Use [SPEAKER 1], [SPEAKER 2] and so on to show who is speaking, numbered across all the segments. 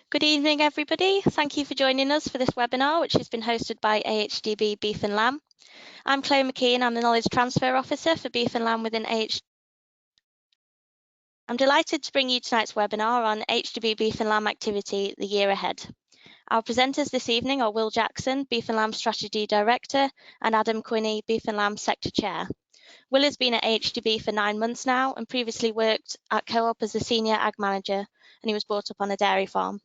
[SPEAKER 1] Good evening, everybody. Thank you for joining us for this webinar, which has been hosted by AHDB Beef and Lamb. I'm Chloe McKean. I'm the Knowledge Transfer Officer for Beef and Lamb within AHDB. I'm delighted to bring you tonight's webinar on AHDB Beef and Lamb activity the year ahead. Our presenters this evening are Will Jackson, Beef and Lamb Strategy Director, and Adam Quinney, Beef and Lamb Sector Chair. Will has been at AHDB for 9 months now and previously worked at Co-op as a Senior Ag Manager, and he was brought up on a dairy farm.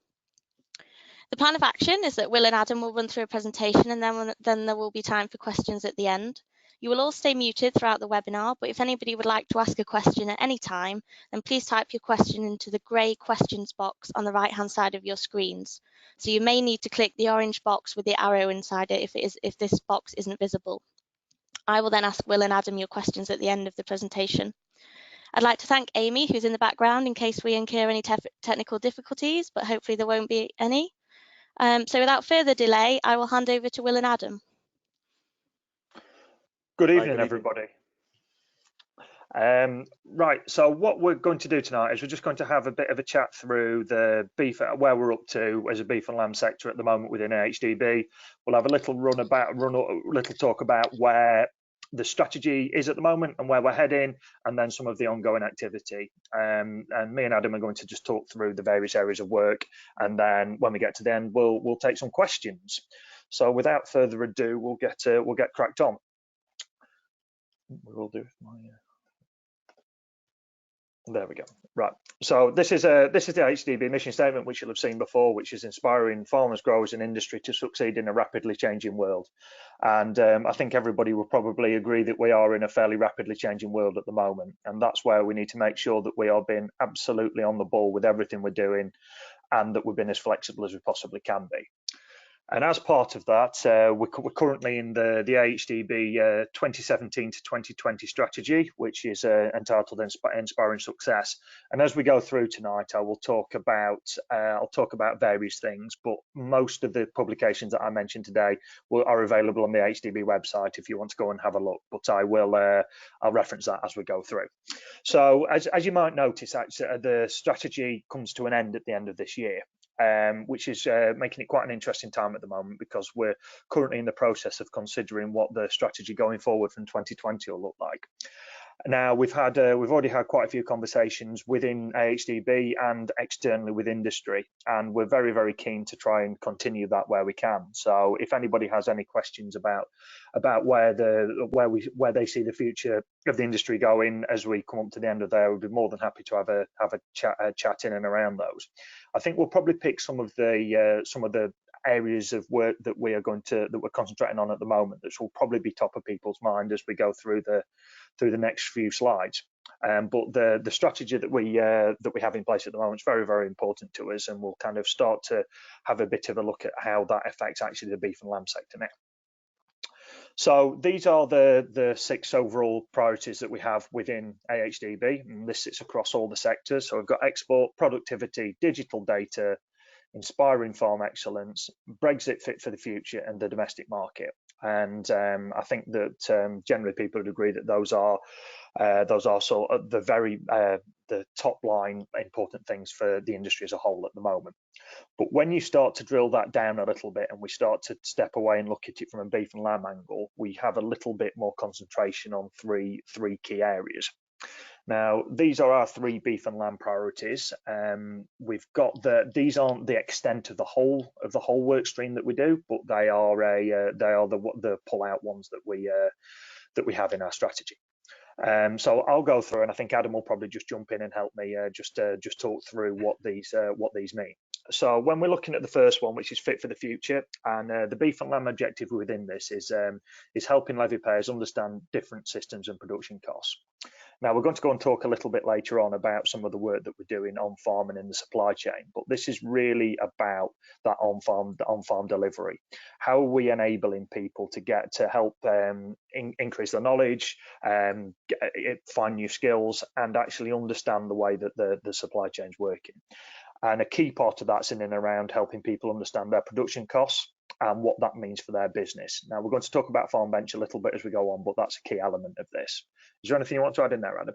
[SPEAKER 1] The plan of action is that Will and Adam will run through a presentation, and then there will be time for questions at the end. You will all stay muted throughout the webinar, but if anybody would like to ask a question at any time, then please type your question into the grey questions box on the right-hand side of your screens. So you may need to click the orange box with the arrow inside it if this box isn't visible. I will then ask Will and Adam your questions at the end of the presentation. I'd like to thank Amy, who's in the background, in case we incur any technical difficulties, but hopefully there won't be any. So without further delay, I will hand over to Will and Adam.
[SPEAKER 2] Good evening, everybody. Right, so what we're going to do tonight is we're just going to have a bit of a chat through the beef, where we're up to as a beef and lamb sector at the moment within AHDB. We'll have a little little talk about where the strategy is at the moment and where we're heading, and then some of the ongoing activity. And me and Adam are going to just talk through the various areas of work, and then when we get to the end, we'll take some questions. So without further ado, we'll get cracked on. We'll do my. There we go. Right. So this is the AHDB mission statement, which you'll have seen before, which is inspiring farmers, growers, and industry to succeed in a rapidly changing world. And I think everybody will probably agree that we are in a fairly rapidly changing world at the moment, and that's where we need to make sure that we are being absolutely on the ball with everything we're doing, and that we've been as flexible as we possibly can be. And as part of that, we're currently in the AHDB 2017 to 2020 strategy, which is entitled Inspiring Success. And as we go through tonight, I will talk about various things, but most of the publications that I mentioned today are available on the AHDB website if you want to go and have a look. But I'll reference that as we go through. So as you might notice, actually, the strategy comes to an end at the end of this year. Which is making it quite an interesting time at the moment, because we're currently in the process of considering what the strategy going forward from 2020 will look like. Now we've already had quite a few conversations within AHDB and externally with industry, and we're very, very keen to try and continue that where we can. So if anybody has any questions about where they see the future of the industry going as we come up to the end of there, we'd be more than happy to have a chat in and around those. I think we'll probably pick some of the areas of work that we're concentrating on at the moment, that will probably be top of people's mind as we go through the next few slides. But the strategy that we have in place at the moment is very, very important to us, and we'll kind of start to have a bit of a look at how that affects actually the beef and lamb sector now. So these are the 6 overall priorities that we have within AHDB, and this sits across all the sectors. So we've got export, productivity, digital data, inspiring farm excellence, Brexit fit for the future, and the domestic market. And I think that generally people would agree that those are sort of the top line important things for the industry as a whole at the moment. But when you start to drill that down a little bit, and we start to step away and look at it from a beef and lamb angle, we have a little bit more concentration on three key areas. Now, these are our 3 beef and lamb priorities. We've got these aren't the extent of the whole work stream that we do, but they are the pull-out ones that we have in our strategy. So I'll go through, and I think Adam will probably just jump in and help me just talk through what these mean. So when we're looking at the first one, which is fit for the future, and the beef and lamb objective within this is helping levy payers understand different systems and production costs. Now, we're going to go and talk a little bit later on about some of the work that we're doing on farm and in the supply chain, but this is really about that on-farm delivery. How are we enabling people to help increase their knowledge, find new skills, and actually understand the way that the supply chain's working? And a key part of that's in and around helping people understand their production costs and what that means for their business. Now, we're going to talk about Farmbench a little bit as we go on, but that's a key element of this. Is there anything you want to add in there, Adam?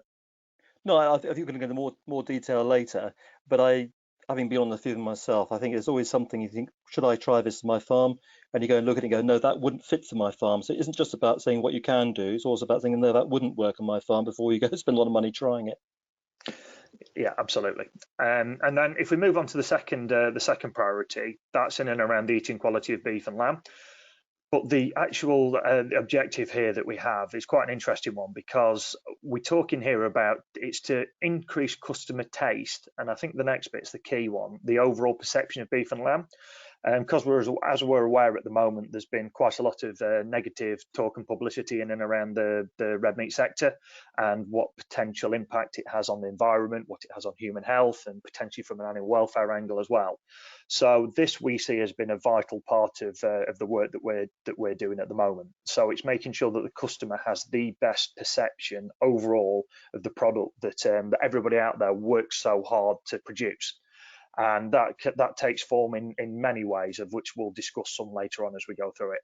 [SPEAKER 3] No, I think we're going to go into more detail later, but I having been on the field myself, I think there's always something you think, should I try this to my farm? And you go and look at it and go, no, that wouldn't fit for my farm. So it isn't just about saying what you can do, it's also about thinking, no, that wouldn't work on my farm before you go spend a lot of money trying it.
[SPEAKER 2] Yeah, absolutely. And then if we move on to the second priority, that's in and around the eating quality of beef and lamb. But the actual objective here that we have is quite an interesting one, because we're talking here about it's to increase customer taste. And I think the next bit's the key one, the overall perception of beef and lamb. Because as we're aware at the moment, there's been quite a lot of negative talk and publicity in and around the red meat sector, and what potential impact it has on the environment, what it has on human health, and potentially from an animal welfare angle as well. So this we see has been a vital part of the work that we're doing at the moment. So it's making sure that the customer has the best perception overall of the product that everybody out there works so hard to produce. And that takes form in many ways, of which we'll discuss some later on as we go through it.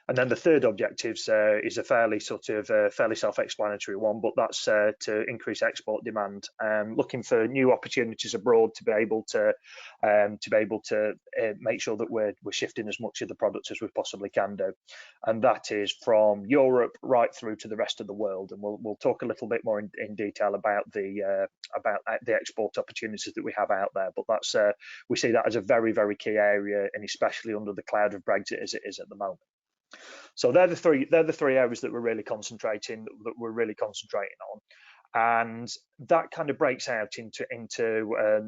[SPEAKER 2] And then the third objective is a fairly self-explanatory one, but that's to increase export demand, looking for new opportunities abroad to be able to make sure that we're shifting as much of the products as we possibly can do, and that is from Europe right through to the rest of the world. And we'll talk a little bit more in detail about the export opportunities that we have out there. But that's we see that as a very, very key area, and especially under the cloud of Brexit as it is at the moment. So they're the three areas that we're really concentrating on, and that kind of breaks out into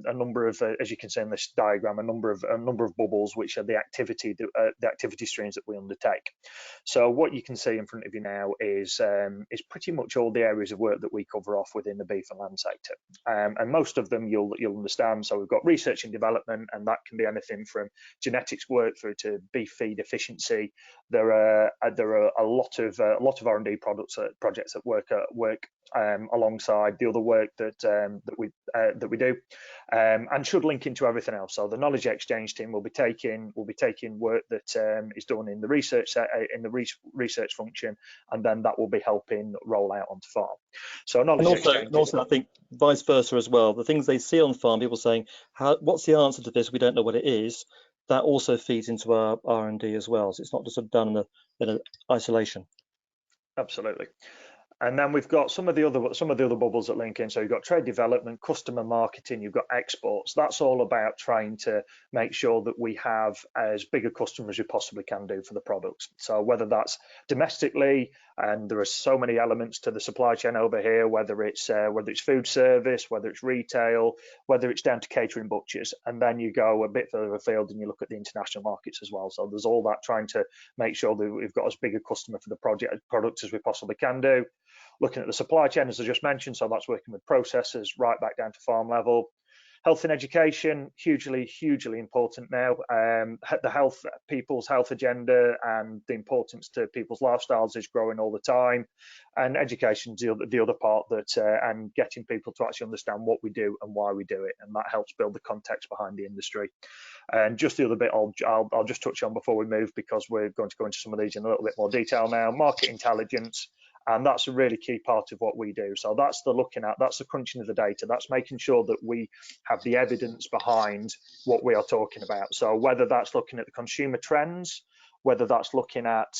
[SPEAKER 2] a number of, as you can see in this diagram, a number of bubbles, which are the activity streams that we undertake. So what you can see in front of you now is pretty much all the areas of work that we cover off within the beef and lamb sector, and most of them you'll understand. So we've got research and development, and that can be anything from genetics work through to beef feed efficiency. There are a lot of R&D projects that work alongside the other work that we do, and should link into everything else. So the knowledge exchange team will be taking work that is done in the research function, and then that will be helping roll out onto farm. So knowledge exchange.
[SPEAKER 3] And also I think vice versa as well. The things they see on farm, people saying, what's the answer to this? We don't know what it is. That also feeds into our R&D as well. So it's not just sort of done in isolation.
[SPEAKER 2] Absolutely. And then we've got some of the other bubbles that link in. So you've got trade development, customer marketing, you've got exports. That's all about trying to make sure that we have as big a customer as we possibly can do for the products. So whether that's domestically, and there are so many elements to the supply chain over here, whether it's food service, whether it's retail, whether it's down to catering, butchers, and then you go a bit further afield and you look at the international markets as well. So there's all that, trying to make sure that we've got as big a customer for the products as we possibly can do. Looking at the supply chain, as I just mentioned, so that's working with processors right back down to farm level. Health and education, hugely important now. People's health agenda and the importance to people's lifestyles is growing all the time. And education's the other part that, and getting people to actually understand what we do and why we do it, and that helps build the context behind the industry. And just the other bit I'll just touch on before we move, because we're going to go into some of these in a little bit more detail now. Market intelligence. And that's a really key part of what we do. So that's the crunching of the data. That's making sure that we have the evidence behind what we are talking about. So whether that's looking at the consumer trends, whether that's looking at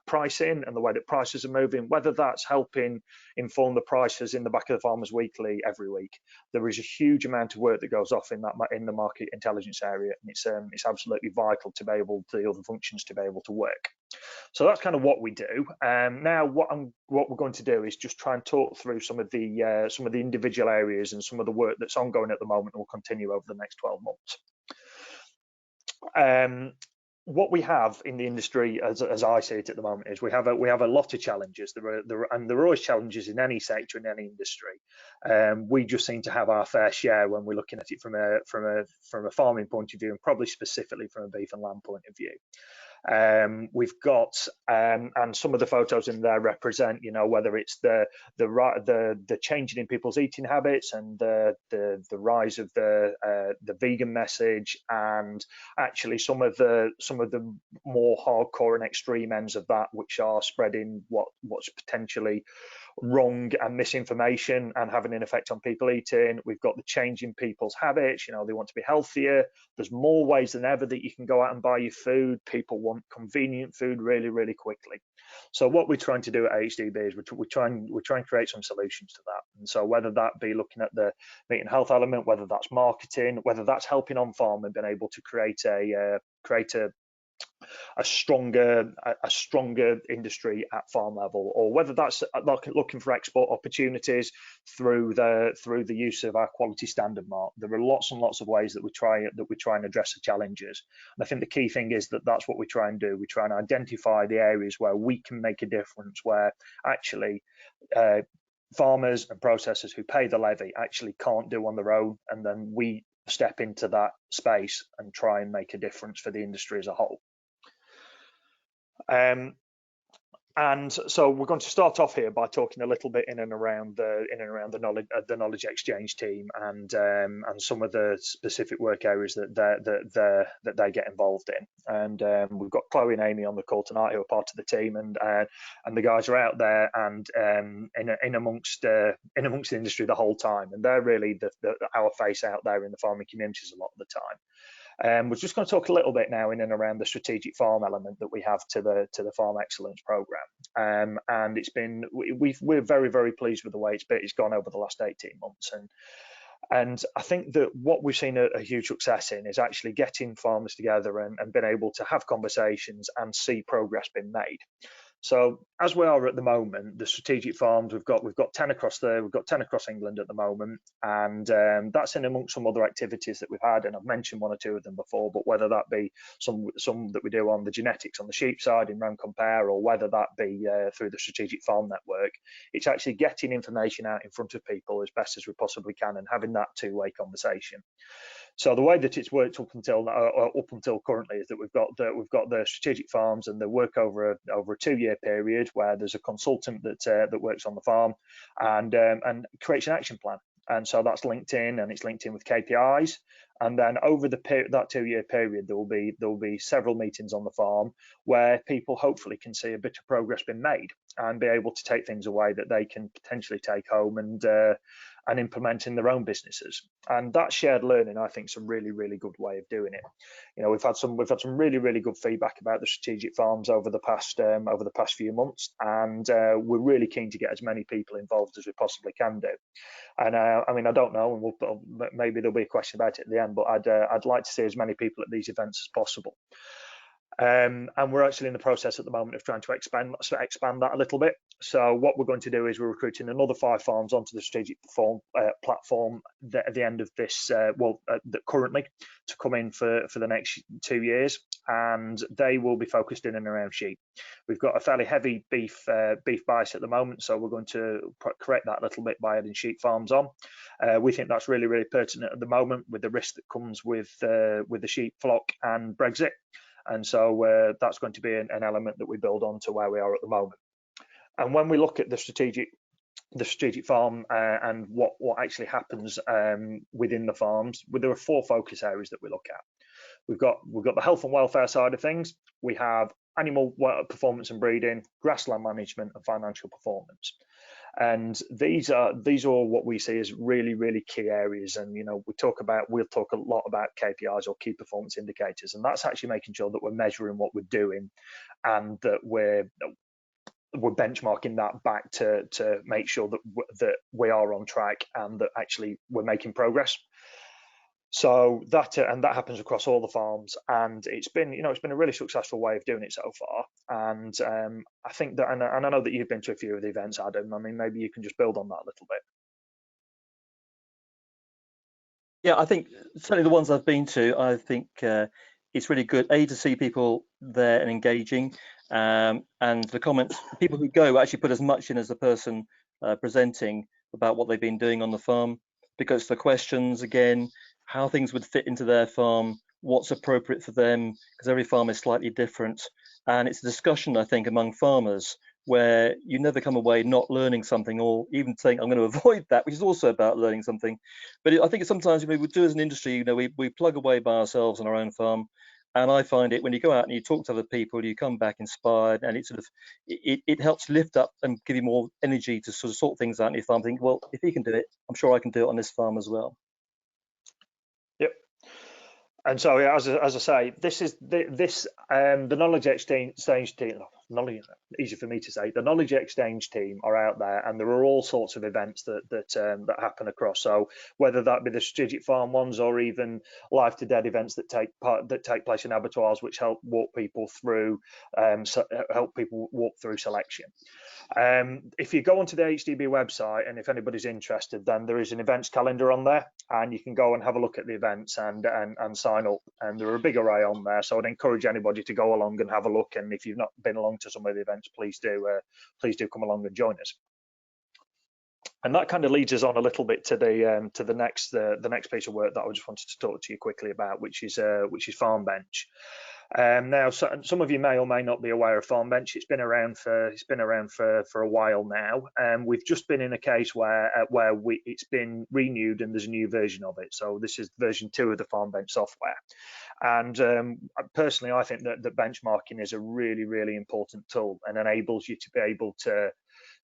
[SPEAKER 2] pricing and the way that prices are moving, whether that's helping inform the prices in the back of the Farmers Weekly every week. There is a huge amount of work that goes off in the market intelligence area, and it's absolutely vital to be able to the other functions to be able to work. So that's kind of what we do. Now, what we're going to do is just try and talk through some of the individual areas and some of the work that's ongoing at the moment and will continue over the next 12 months. What we have in the industry, as I see it at the moment, is we have a lot of challenges. There are always challenges in any sector, in any industry. We just seem to have our fair share when we're looking at it from a farming point of view, and probably specifically from a beef and lamb point of view. We've got and some of the photos in there represent, whether it's the changing in people's eating habits and the rise of the vegan message, and actually some of the more hardcore and extreme ends of that, which are spreading what's potentially wrong and misinformation and having an effect on people eating. We've got the change in people's habits. You know, they want to be healthier. There's more ways than ever that you can go out and buy your food. People want convenient food really, really quickly. So what we're trying to do at AHDB is we're trying to create some solutions to that. And so whether that be looking at the meat and health element, whether that's marketing, whether that's helping on farm and being able to create a stronger industry at farm level, or whether that's looking for export opportunities through the use of our quality standard mark. There are lots and lots of ways that we try and address the challenges. And I think the key thing is that that's what we try and do. We try and identify the areas where we can make a difference, where actually farmers and processors who pay the levy actually can't do on their own, and then we step into that space and try and make a difference for the industry as a whole. And so we're going to start off here by talking a little bit in and around the knowledge exchange team and some of the specific work areas that they get involved in. And we've got Chloe and Amy on the call tonight who are part of the team, and the guys are out there and in amongst the industry the whole time, and they're really our face out there in the farming communities a lot of the time. We're just going to talk a little bit now in and around the strategic farm element that we have to the Farm Excellence Programme, and it's been we're very, very pleased with the way it's gone over the last 18 months, and I think that what we've seen a huge success in is actually getting farmers together and being able to have conversations and see progress being made. So as we are at the moment, the strategic farms, we've got 10 across England at the moment, and that's in amongst some other activities that we've had, and I've mentioned one or two of them before, but whether that be some that we do on the genetics on the sheep side in Round Compare, or whether that be through the strategic farm network, it's actually getting information out in front of people as best as we possibly can and having that two-way conversation. So the way that it's worked up until currently is that we've got the strategic farms, and they work over a 2-year period where there's a consultant that works on the farm and creates an action plan. And so that's linked in, and it's linked in with KPIs. And then over that 2-year period, there will be several meetings on the farm where people hopefully can see a bit of progress being made and be able to take things away that they can potentially take home and implement in their own businesses. And that shared learning, I think, is a really, really good way of doing it. You know, we've had some really, really good feedback about the strategic farms over the past few months, and we're really keen to get as many people involved as we possibly can do. And I mean, I don't know, and maybe there'll be a question about it at the end, but I'd like to see as many people at these events as possible. And we're actually in the process at the moment of trying to expand that a little bit. So what we're going to do is we're recruiting another 5 farms onto the strategic platform at the end of this, currently to come in for the next 2 years, and they will be focused in and around sheep. We've got a fairly heavy beef bias at the moment, so we're going to correct that a little bit by adding sheep farms on. We think that's really, really pertinent at the moment with the risk that comes with the sheep flock and Brexit. And so that's going to be an element that we build on to where we are at the moment. And when we look at the strategic farm and what actually happens within the farms, there are 4 focus areas that we look at. We've got the health and welfare side of things. We have animal performance and breeding, grassland management, and financial performance. And these are what we see as really, really key areas. And you know, we'll talk a lot about KPIs or key performance indicators, and that's actually making sure that we're measuring what we're doing and that we're benchmarking that back to make sure that we are on track and that actually we're making progress. So that happens across all the farms, and it's been a really successful way of doing it so far. And I think that, and I know that you've been to a few of the events, Adam. I mean, maybe you can just build on that a little bit.
[SPEAKER 3] Yeah, I think certainly the ones I've been to, I think it's really good to see people there and engaging, and the comments, people who go actually put as much in as the person presenting about what they've been doing on the farm, because the questions again, how things would fit into their farm, what's appropriate for them, because every farm is slightly different. And it's a discussion, I think, among farmers where you never come away not learning something, or even saying, I'm going to avoid that, which is also about learning something. But I think sometimes we do as an industry, we plug away by ourselves on our own farm, And I find it when you go out and you talk to other people, you come back inspired, and it helps lift up and give you more energy to sort of sort things out in your farm. Think, well, if he can do it, I'm sure I can do it on this farm as well.
[SPEAKER 2] Yep. And so, yeah, as I say, this is the knowledge exchange team. Easy for me to say. The knowledge exchange team are out there, and there are all sorts of events that happen across. So whether that be the strategic farm ones, or even live to dead events that take place in abattoirs, which help people walk through selection. If you go onto the AHDB website, and if anybody's interested, then there is an events calendar on there, and you can go and have a look at the events and sign up. And there are a big array on there, so I'd encourage anybody to go along and have a look. And if you've not been along to some of the events, please do come along and join us. And that kind of leads us on a little bit to the next piece of work that I just wanted to talk to you quickly about, which is Farmbench. Now, some of you may or may not be aware of Farmbench. It's been around for a while now, and we've just been in a case where it's been renewed and there's a new version of it. So this is version 2 of the Farmbench software. And personally, I think that benchmarking is a really, really important tool, and enables you to be able to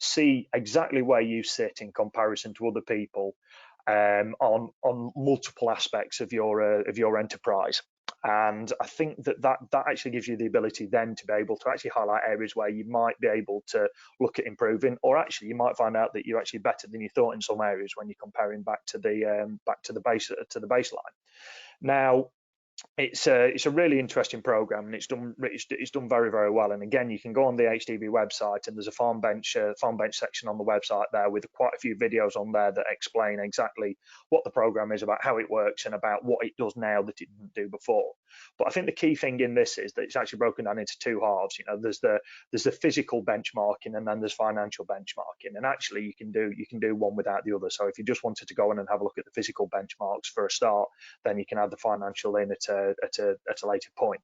[SPEAKER 2] see exactly where you sit in comparison to other people on multiple aspects of your enterprise. And I think that actually gives you the ability then to be able to actually highlight areas where you might be able to look at improving, or actually you might find out that you're actually better than you thought in some areas when you're comparing back to the baseline. Now, it's a really interesting program, and it's done very, very well. And again, you can go on the AHDB website, and there's a Farmbench section on the website there with quite a few videos on there that explain exactly what the program is, about how it works, and about what it does now that it didn't do before. But I think the key thing in this is that it's actually broken down into 2 halves. You know, there's the physical benchmarking, and then there's financial benchmarking. And actually, you can do one without the other. So if you just wanted to go in and have a look at the physical benchmarks for a start, then you can add the financial in at a later point.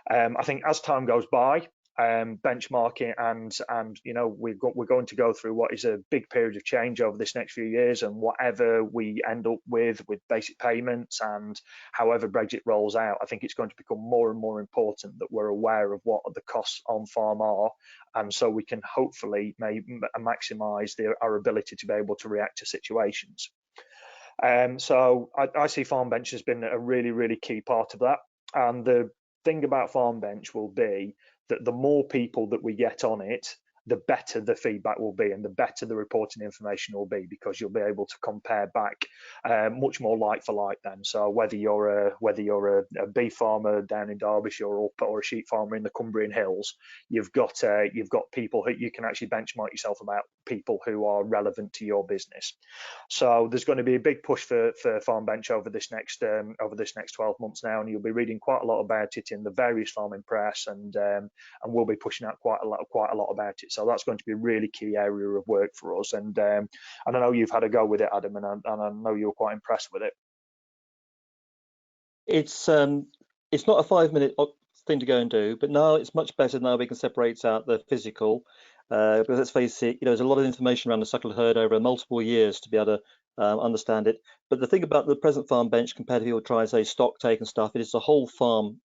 [SPEAKER 2] I think as time goes by, benchmarking and you know, we're going to go through what is a big period of change over this next few years, and whatever we end up with basic payments and however Brexit rolls out, I think it's going to become more and more important that we're aware of what the costs on farm are, and so we can hopefully maximize our ability to be able to react to situations. So I see Farmbench has been a really, really key part of that. And the thing about Farmbench will be that the more people that we get on it, the better the feedback will be, and the better the reporting information will be, because you'll be able to compare back much more like for like then. So whether you're a beef farmer down in Derbyshire or a sheep farmer in the Cumbrian Hills, you've got people who you can actually benchmark yourself about, people who are relevant to your business. So there's going to be a big push for Farmbench over this next 12 months now, and you'll be reading quite a lot about it in the various farming press, and we'll be pushing out quite a lot about it. So that's going to be a really key area of work for us. And I know you've had a go with it, Adam, and I know you're quite impressed with it.
[SPEAKER 3] It's not a 5-minute thing to go and do, but now it's much better. Now we can separate out the physical, because let's face it, you know, there's a lot of information around the suckle herd over multiple years to be able to understand it. But the thing about the present Farmbench, compared to people try and say stock take and stuff, it is a whole farm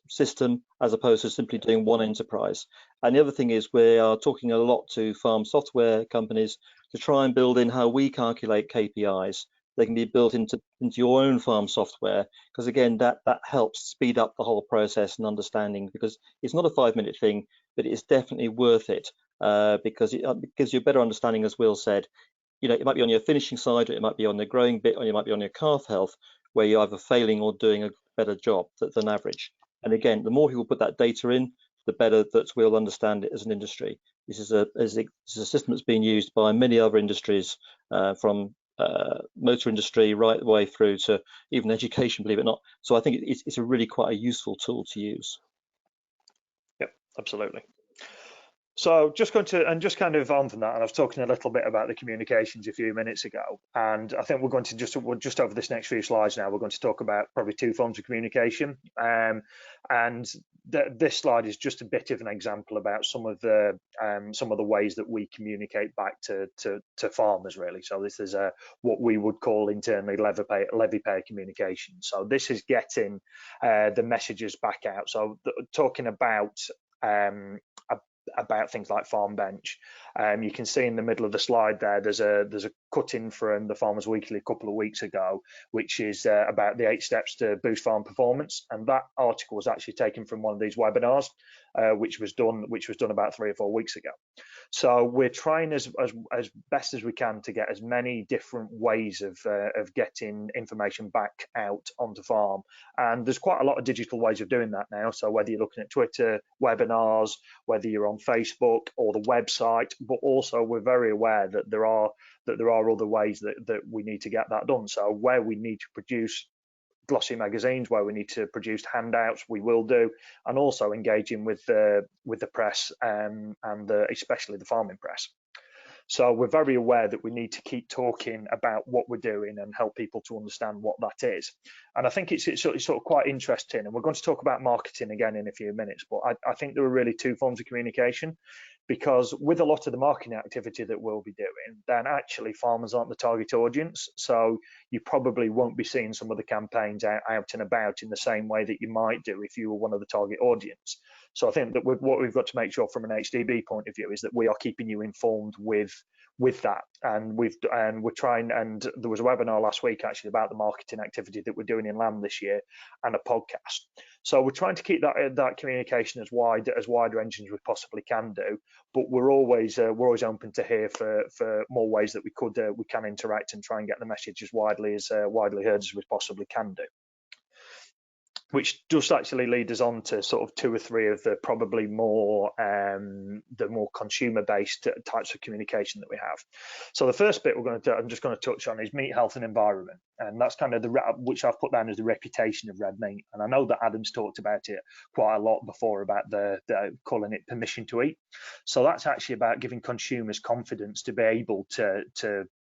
[SPEAKER 3] system, as opposed to simply doing one enterprise. And the other thing is, we are talking a lot to farm software companies to try and build in how we calculate KPIs. They can be built into your own farm software, because again, that helps speed up the whole process and understanding, because it's not a 5-minute thing, but it's definitely worth it, because it gives you a better understanding, as Will said. You know, it might be on your finishing side, or it might be on the growing bit, or it might be on your calf health, where you're either failing or doing a better job than average. And again, the more people put that data in, the better that we'll understand it as an industry. This is a system that's being used by many other industries, from motor industry right the way through to even education, believe it or not. So I think it's a really quite a useful tool to use.
[SPEAKER 2] Yep, absolutely. So just going to, and just kind of on from that, and I was talking a little bit about the communications a few minutes ago, and I think we're going to just over this next few slides now, we're going to talk about probably two forms of communication. And this slide is just a bit of an example about some of the ways that we communicate back to farmers, really. So this is what we would call internally levy payer communication. So this is getting the messages back out. So talking about things like Farmbench. You can see in the middle of the slide there's a cut-in from the Farmers Weekly a couple of weeks ago, which is about the 8 steps to boost farm performance, and that article was actually taken from one of these webinars, which was done about 3 or 4 weeks ago. So we're trying as best as we can to get as many different ways of getting information back out onto farm, and there's quite a lot of digital ways of doing that now. So whether you're looking at Twitter, webinars, whether you're on Facebook or the website, but also we're very aware that there are other ways that we need to get that done. So where we need to produce glossy magazines, where we need to produce handouts, we will do, and also engaging with the press and especially the farming press. So we're very aware that we need to keep talking about what we're doing and help people to understand what that is. And I think it's sort of quite interesting, and we're going to talk about marketing again in a few minutes, but I think there are really two forms of communication, because with a lot of the marketing activity that we'll be doing, then actually farmers aren't the target audience. So you probably won't be seeing some of the campaigns out and about in the same way that you might do if you were one of the target audience. So I think that what we've got to make sure from an AHDB point of view is that we are keeping you informed with that, and we're trying. And there was a webinar last week actually about the marketing activity that we're doing in lamb this year, and a podcast. So we're trying to keep that communication as wide range as we possibly can do, but we're always open to hear for more ways that we can interact and try and get the message as widely heard as we possibly can do. Which does actually lead us on to sort of 2 or 3 of the probably more consumer-based types of communication that we have. So the first bit I'm just going to touch on is meat health and environment, and that's kind of which I've put down as the reputation of red meat. And I know that Adam's talked about it quite a lot before about the calling it permission to eat. So that's actually about giving consumers confidence to be able to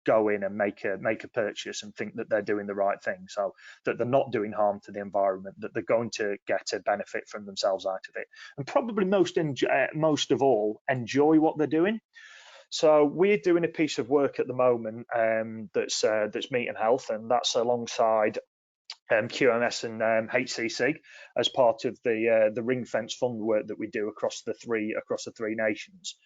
[SPEAKER 2] go in and make a purchase and think that they're doing the right thing, so that they're not doing harm to the environment, that they're going to get a benefit from themselves out of it, and probably most of all enjoy what they're doing. So we're doing a piece of work at the moment that's meat and health, and that's alongside QMS and HCC as part of the ring fence fund work that we do across the three nations.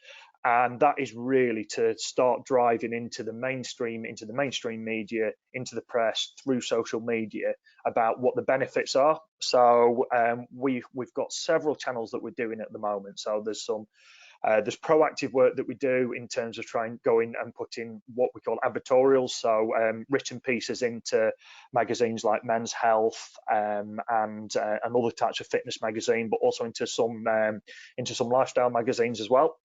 [SPEAKER 2] And that is really to start driving into the mainstream media, into the press, through social media, about what the benefits are. So we've got several channels that we're doing at the moment. So there's proactive work that we do in terms of trying going and putting what we call advertorials, so written pieces into magazines like Men's Health and other types of fitness magazine, but also into some lifestyle magazines as well.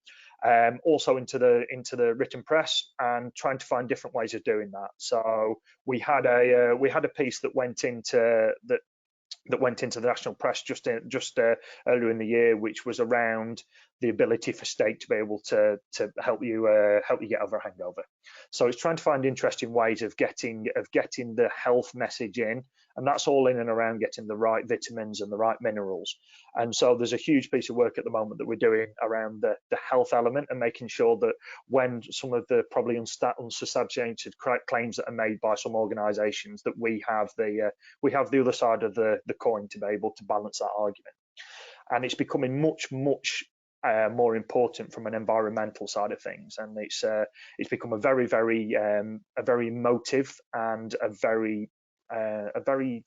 [SPEAKER 2] Also into the written press, and trying to find different ways of doing that. So we had a piece that went into the national press just earlier in the year, which was around the ability for steak to be able to help you get over a hangover. So it's trying to find interesting ways of getting the health message in, and that's all in and around getting the right vitamins and the right minerals. And so there's a huge piece of work at the moment that we're doing around the health element, and making sure that when some of the probably unsubstantiated claims that are made by some organisations, that we have the other side of the coin to be able to balance that argument. And it's becoming much more important from an environmental side of things, and it's become a very emotive and a very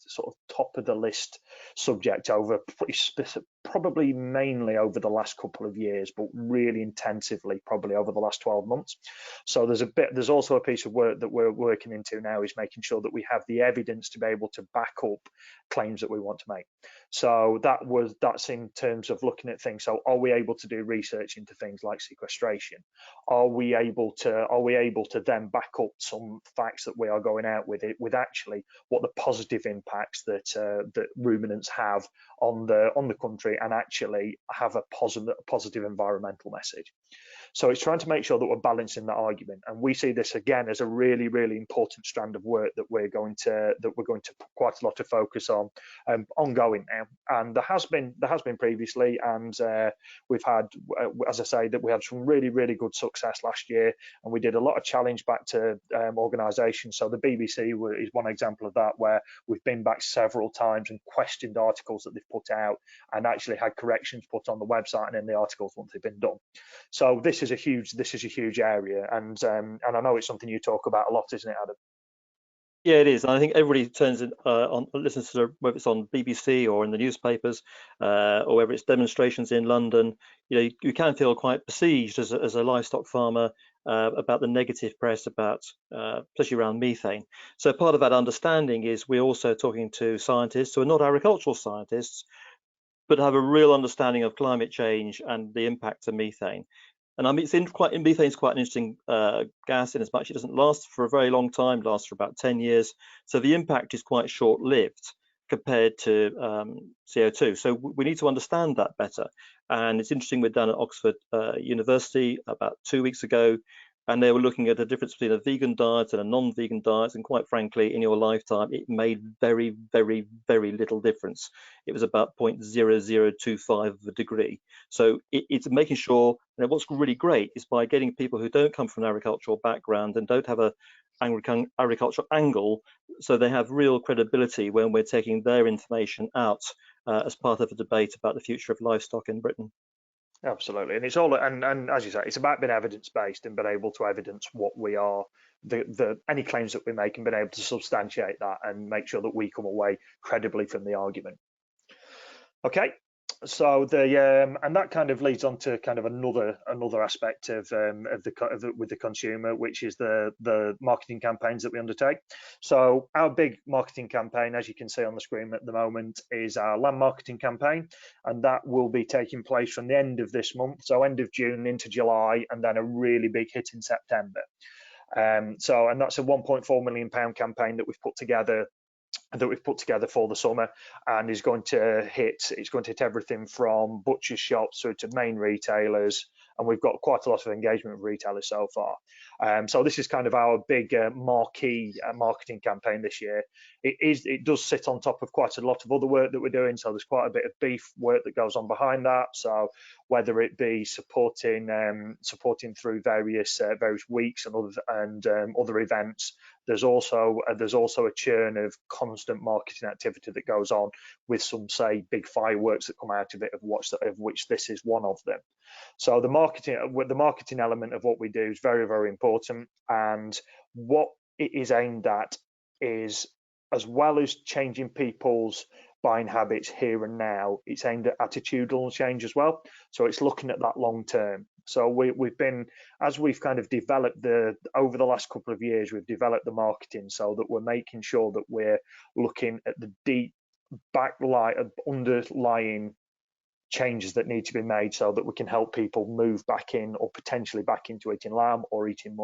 [SPEAKER 2] sort of top of the list subject over probably mainly over the last couple of years, but really intensively probably over the last 12 months. So there's also a piece of work that we're working into now, is making sure that we have the evidence to be able to back up claims that we want to make. So that's in terms of looking at things. So are we able to do research into things like sequestration? Are we able to then back up some facts that we are going out with actually what the positive impacts that ruminants have on the country and actually have a positive environmental message. So it's trying to make sure that we're balancing that argument, and we see this again as a really, really important strand of work that we're going to put quite a lot of focus on ongoing now. And there has been previously, and we've had, as I say, that we had some really, really good success last year, and we did a lot of challenge back to organisations. So the BBC is one example of that, where we've been back several times and questioned articles that they've put out, and actually had corrections put on the website and in the articles once they've been done. So this is a huge area, and I know it's something you talk about a lot, isn't it, Adam?
[SPEAKER 3] Yeah, it is. And I think everybody turns on, listens to, whether it's on BBC or in the newspapers, or whether it's demonstrations in London. You can feel quite besieged as a livestock farmer about the negative press about, especially around methane. So part of that understanding is we're also talking to scientists who are not agricultural scientists, but have a real understanding of climate change and the impact of methane. And I mean, methane is quite an interesting gas, in as much it doesn't last for a very long time, lasts for about 10 years. So the impact is quite short-lived compared to CO2. So we need to understand that better. And it's interesting, we're down at Oxford University about 2 weeks ago, and they were looking at the difference between a vegan diet and a non-vegan diet. And quite frankly, in your lifetime, it made very, very, very little difference. It was about 0.0025 of a degree. So it's making sure, what's really great is by getting people who don't come from an agricultural background and don't have a agricultural angle, so they have real credibility when we're taking their information out as part of a debate about the future of livestock in Britain.
[SPEAKER 2] Absolutely, and it's all, and as you say, it's about being evidence-based and being able to evidence what we are, any claims that we make, and being able to substantiate that and make sure that we come away credibly from the argument. Okay, so and that kind of leads on to kind of another aspect of with the consumer, which is the marketing campaigns that we undertake. So our big marketing campaign, as you can see on the screen at the moment, is our lamb marketing campaign, and that will be taking place from the end of this month, so end of June into July, and then a really big hit in September. And that's a £1.4 million campaign that we've put together for the summer, and is going to hit everything from butcher shops through to main retailers, and we've got quite a lot of engagement with retailers so far. So this is kind of our big marquee marketing campaign this year. It does sit on top of quite a lot of other work that we're doing, so there's quite a bit of beef work that goes on behind that. So whether it be supporting through various weeks and other events, there's also a churn of constant marketing activity that goes on, with some, say, big fireworks that come out of it, of which this is one of them. So the marketing element of what we do is very, very important, and what it is aimed at is, as well as changing people's buying habits here and now, it's aimed at attitudinal change as well. So it's looking at that long term. So we've been, as we've kind of developed over the last couple of years, we've developed the marketing so that we're making sure that we're looking at the deep underlying changes that need to be made, so that we can help people move back in, or potentially back into eating lamb or eating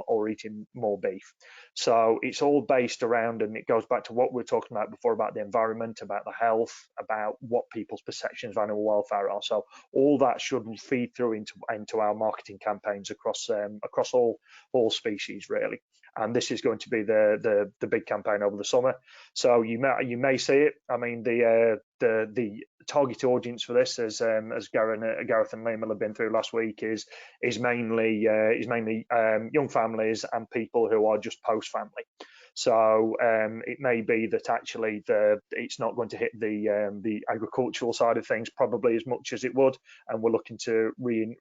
[SPEAKER 2] more beef. So it's all based around, and it goes back to what we were talking about before, about the environment, about the health, about what people's perceptions of animal welfare are. So all that should feed through into our marketing campaigns across all species, really. And this is going to be the big campaign over the summer. So you may see it. I mean, the target audience for this, as Gareth and Liam will have been through last week, is mainly young families and people who are just post family. So it may be that actually it's not going to hit the agricultural side of things probably as much as it would, and we're looking to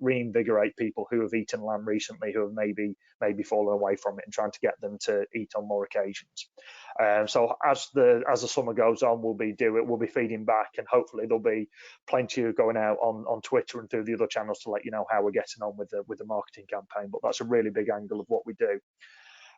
[SPEAKER 2] reinvigorate people who have eaten lamb recently, who have maybe fallen away from it, and trying to get them to eat on more occasions. So as the summer goes on, we'll be feeding back, and hopefully there'll be plenty of going out on Twitter and through the other channels to let you know how we're getting on with the marketing campaign. But that's a really big angle of what we do.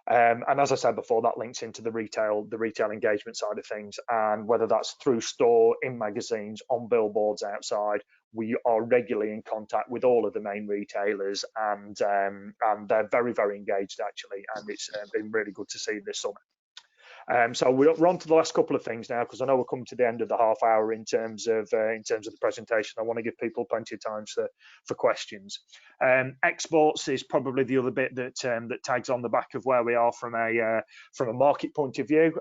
[SPEAKER 2] And as I said before, that links into the retail engagement side of things, and whether that's through store, in magazines, on billboards outside, we are regularly in contact with all of the main retailers, and they're very, very engaged actually, and it's been really good to see this summer. So we're on to the last couple of things now, because I know we're coming to the end of the half hour in terms of the presentation. I want to give people plenty of time for questions. Exports is probably the other bit that that tags on the back of where we are from a market point of view.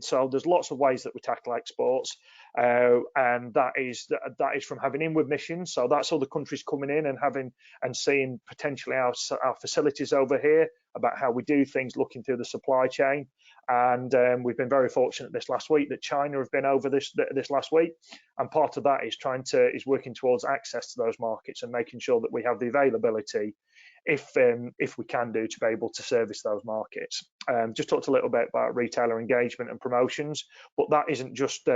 [SPEAKER 2] So there's lots of ways that we tackle exports, and that is from having inward missions. So that's other countries coming in and seeing potentially our facilities over here, about how we do things, looking through the supply chain. And we've been very fortunate this last week that China have been over this last week, and part of that is working towards access to those markets and making sure that we have the availability, if we can do, to be able to service those markets. Just talked a little bit about retailer engagement and promotions, but that isn't just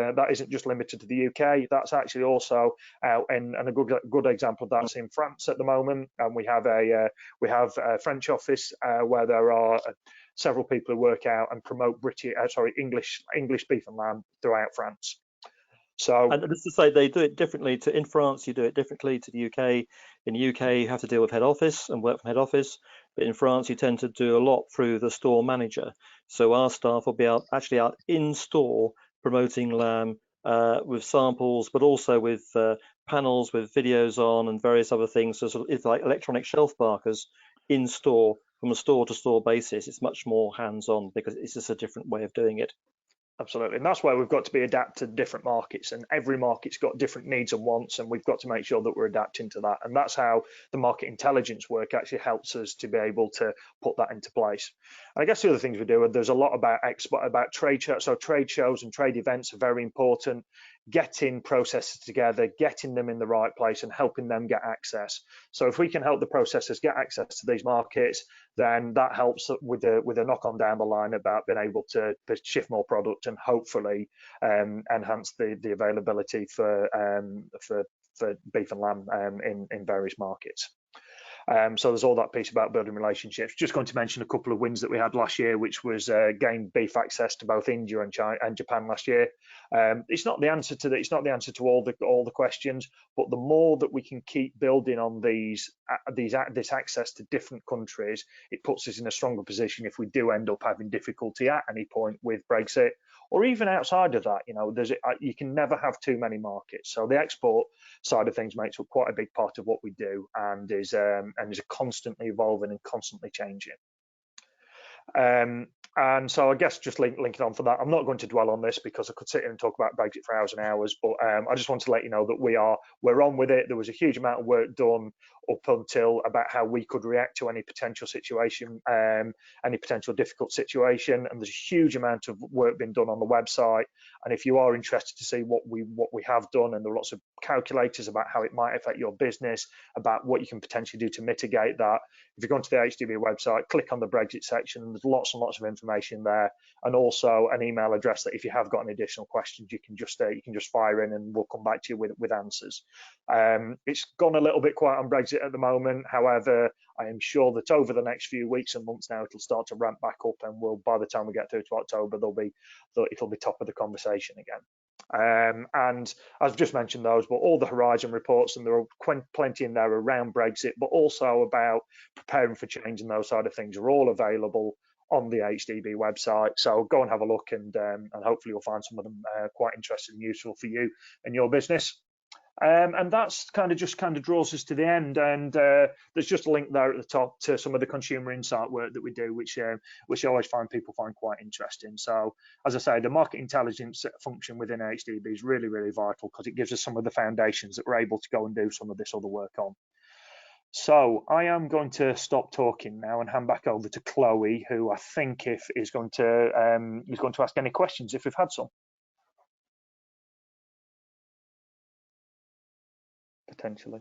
[SPEAKER 2] limited to the UK. That's actually also out, and a good example of that's in France at the moment. And we have a French office where there are several people who work out and promote English beef and lamb throughout France. So,
[SPEAKER 3] and just to say, they do it differently in France. You do it differently to the UK. In the UK, you have to deal with head office and work from head office, but in France, you tend to do a lot through the store manager. So our staff will be actually out in store promoting lamb with samples, but also with panels with videos on and various other things. So sort of, it's like electronic shelf markers in store. From a store to store basis, it's much more hands-on because it's just a different way of doing it.
[SPEAKER 2] Absolutely, and that's why we've got to be adapted to different markets, and every market's got different needs and wants, and we've got to make sure that we're adapting to that. And that's how the market intelligence work actually helps us to be able to put that into place. And I guess the other things we do, there's a lot about trade shows. So trade shows and trade events are very important. Getting processors together, getting them in the right place, and helping them get access. So if we can help the processors get access to these markets, then that helps with a knock-on down the line about being able to shift more product and hopefully enhance the availability for beef and lamb in various markets. So there's all that piece about building relationships. Just going to mention a couple of wins that we had last year, which was gained beef access to both India and China and Japan last year. It's not the answer to all the questions, but the more that we can keep building on this access to different countries, it puts us in a stronger position if we do end up having difficulty at any point with Brexit, or even outside of that. You can never have too many markets. So the export side of things makes up quite a big part of what we do, and is constantly evolving and constantly changing. And so I guess just linking on for that, I'm not going to dwell on this because I could sit here and talk about Brexit for hours and hours, but I just want to let you know that we're on with it. There was a huge amount of work done up until about how we could react to any potential situation, any potential difficult situation, and there's a huge amount of work being done on the website. And if you are interested to see what we have done, and there are lots of calculators about how it might affect your business, about what you can potentially do to mitigate that, if you go onto the AHDB website, click on the Brexit section, there's lots and lots of information there, and also an email address that if you have got any additional questions, you can just fire in, and we'll come back to you with answers. It's gone a little bit quiet on Brexit at the moment. However, I am sure that over the next few weeks and months now, it'll start to ramp back up, and by the time we get through to October, it'll be top of the conversation again. And I've just mentioned those, but all the Horizon reports, and there are plenty in there around Brexit, but also about preparing for change and those side of things, are all available on the AHDB website. So go and have a look, and hopefully you'll find some of them quite interesting and useful for you and your business. And that's kind of draws us to the end, and there's just a link there at the top to some of the consumer insight work that we do, which I always find people find quite interesting. So as I say, the market intelligence function within AHDB is really, really vital, because it gives us some of the foundations that we're able to go and do some of this other work on. So I am going to stop talking now and hand back over to Chloe, who I think is going to ask any questions if we've had some. Potentially.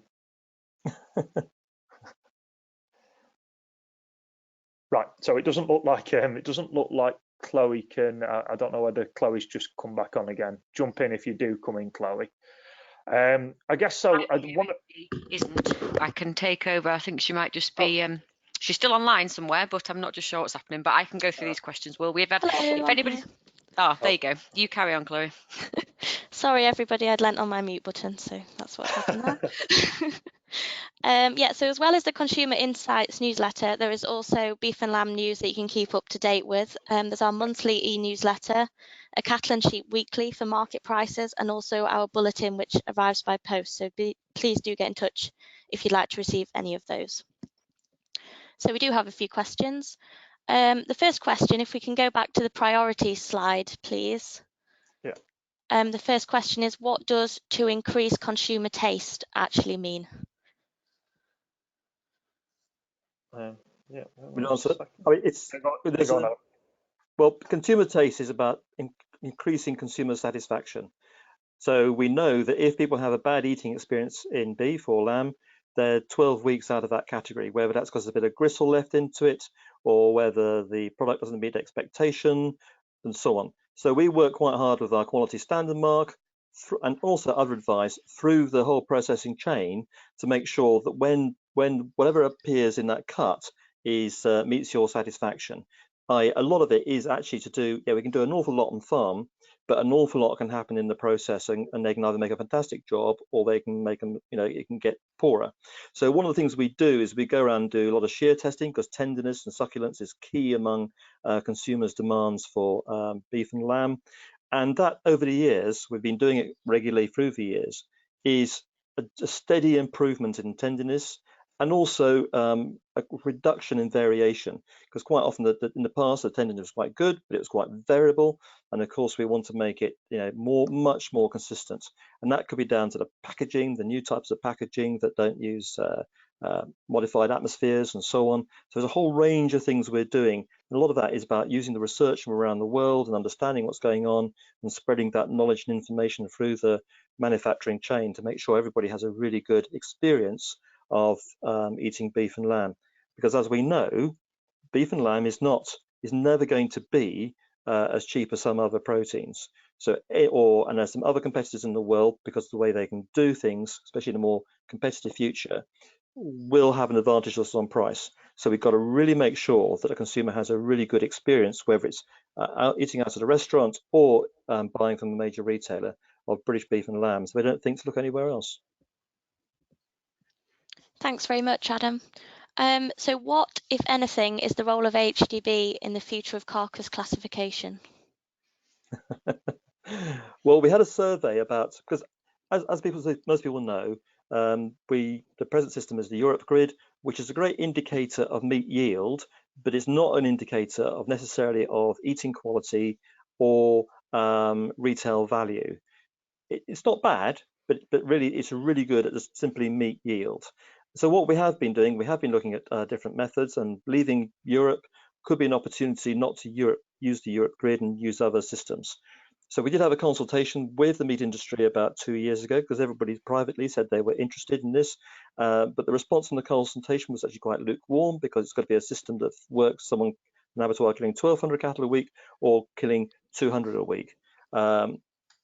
[SPEAKER 2] Right, so it doesn't look like Chloe can. I don't know whether Chloe's just come back on again. Jump in if you do come in, Chloe. I guess so.
[SPEAKER 4] I can take over. I think she might just be. She's still online somewhere, but I'm not just sure what's happening. But I can go through these questions. Will we have had? If anybody's. Oh, there you go. You carry on, Chloe.
[SPEAKER 1] Sorry, everybody. I'd lent on my mute button, so that's what happened there. Yeah, so as well as the Consumer Insights newsletter, there is also Beef and Lamb news that you can keep up to date with. There's our monthly e-newsletter, a cattle and sheep weekly for market prices, and also our bulletin, which arrives by post. So please do get in touch if you'd like to receive any of those. So we do have a few questions. The first question, if we can go back to the priorities slide, please.
[SPEAKER 2] Yeah.
[SPEAKER 1] The first question is, what does to increase consumer taste actually mean?
[SPEAKER 2] Yeah.
[SPEAKER 3] I mean, well, consumer taste is about increasing consumer satisfaction. So we know that if people have a bad eating experience in beef or lamb, they're 12 weeks out of that category, whether that's because there's a bit of gristle left into it or whether the product doesn't meet expectation and so on. So we work quite hard with our quality standard mark and also other advice through the whole processing chain to make sure that when whatever appears in that cut is meets your satisfaction. A lot of it is actually to do, we can do an awful lot on farm, but an awful lot can happen in the process, and they can either make a fantastic job or they can make them, it can get poorer. So one of the things we do is we go around and do a lot of shear testing, because tenderness and succulence is key among consumers' demands for beef and lamb. And that over the years, we've been doing it regularly through the years, is a steady improvement in tenderness, and also a reduction in variation, because quite often in the past the tenderness was quite good, but it was quite variable, and of course we want to make it much more consistent, and that could be down to the packaging, the new types of packaging that don't use modified atmospheres and so on. So there's a whole range of things we're doing, and a lot of that is about using the research from around the world and understanding what's going on and spreading that knowledge and information through the manufacturing chain to make sure everybody has a really good experience of eating beef and lamb. Because as we know, beef and lamb is never going to be as cheap as some other proteins. So, and there's some other competitors in the world, because of the way they can do things, especially in a more competitive future, will have an advantage us on price. So we've got to really make sure that a consumer has a really good experience, whether it's eating out at a restaurant or buying from a major retailer of British beef and lamb. So they don't think to look anywhere else.
[SPEAKER 1] Thanks very much, Adam. So what, if anything, is the role of AHDB in the future of carcass classification?
[SPEAKER 3] Well, we had a survey about, because as most people know, the present system is the Europe grid, which is a great indicator of meat yield, but it's not an indicator of necessarily of eating quality or retail value. It's not bad, but really it's really good at just simply meat yield. So what we have been doing, we have been looking at different methods, and leaving Europe could be an opportunity not to use the Europe grid and use other systems. So we did have a consultation with the meat industry about 2 years ago, because everybody privately said they were interested in this. But the response from the consultation was actually quite lukewarm, because it's got to be a system that works, an abattoir killing 1,200 cattle a week or killing 200 a week.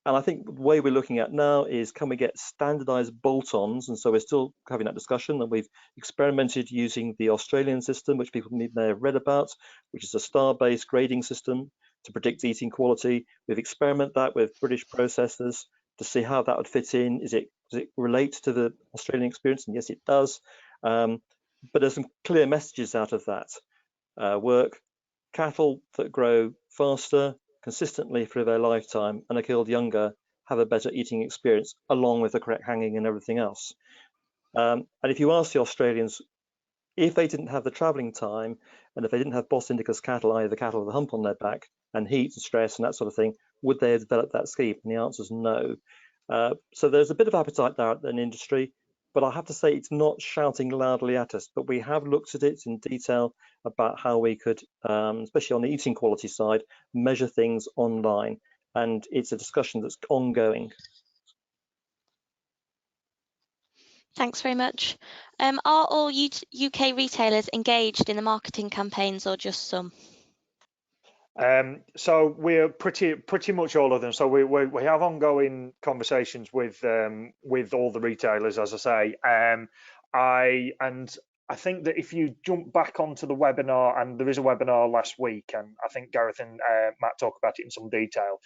[SPEAKER 3] And I think the way we're looking at now is, can we get standardized bolt-ons? And so we're still having that discussion, and we've experimented using the Australian system, which people may have read about, which is a star-based grading system to predict eating quality. We've experimented that with British processors to see how that would fit in. Does it relate to the Australian experience? And yes, it does. But there's some clear messages out of that work. Cattle that grow faster, consistently through their lifetime, and are killed younger, have a better eating experience, along with the correct hanging and everything else. And if you ask the Australians, if they didn't have the travelling time, and if they didn't have Bos Indicus cattle, either the cattle with a hump on their back and heat and stress and that sort of thing, would they have developed that scheme? And the answer is no. So there's a bit of appetite there in the industry, but I have to say it's not shouting loudly at us. But we have looked at it in detail about how we could, especially on the eating quality side, measure things online. And it's a discussion that's ongoing.
[SPEAKER 1] Thanks very much. Are all UK retailers engaged in the marketing campaigns, or just some?
[SPEAKER 2] So we're pretty much all of them. So we have ongoing conversations with all the retailers, as I say. I think that if you jump back onto the webinar, and there is a webinar last week, and I think Gareth and Matt talk about it in some detail.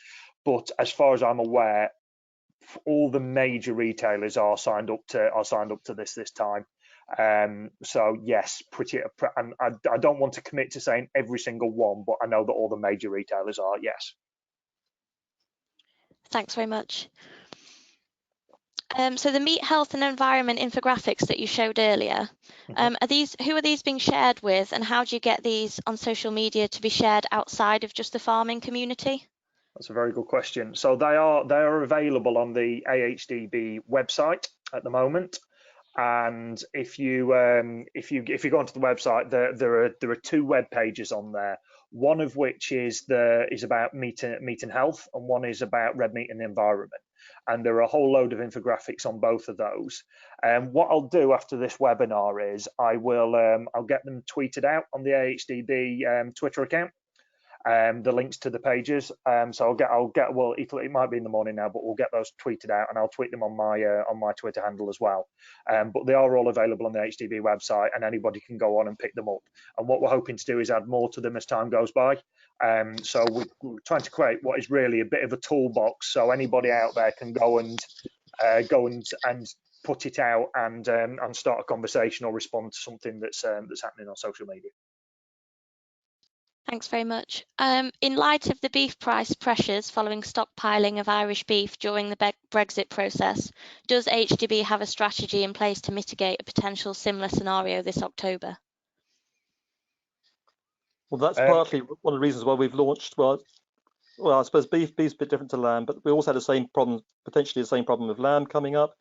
[SPEAKER 2] But as far as I'm aware, all the major retailers are signed up to this time. So yes, and I don't want to commit to saying every single one, but I know that all the major retailers are, yes.
[SPEAKER 1] Thanks very much. So the meat health and environment infographics that you showed earlier, who are these being shared with, and how do you get these on social media to be shared outside of just the farming community?
[SPEAKER 2] That's a very good question. So they are available on the AHDB website at the moment. And if you go onto the website, there are two web pages on there. One of which is about meat and health, and one is about red meat and the environment. And there are a whole load of infographics on both of those. What I'll do after this webinar is I'll get them tweeted out on the AHDB Twitter account. The links to the pages. So well, it might be in the morning now, but we'll get those tweeted out, and I'll tweet them on my Twitter handle as well. But they are all available on the HDB website, and anybody can go on and pick them up. And what we're hoping to do is add more to them as time goes by. So we're trying to create what is really a bit of a toolbox, so anybody out there can go and put it out and start a conversation or respond to something that's happening on social media.
[SPEAKER 1] Thanks very much. In light of the beef price pressures following stockpiling of Irish beef during the Brexit process, does HDB have a strategy in place to mitigate a potential similar scenario this October?
[SPEAKER 3] Well, that's partly one of the reasons why we've launched. Well, I suppose beef's a bit different to lamb, but we also had the same problem, potentially the same problem with lamb coming up.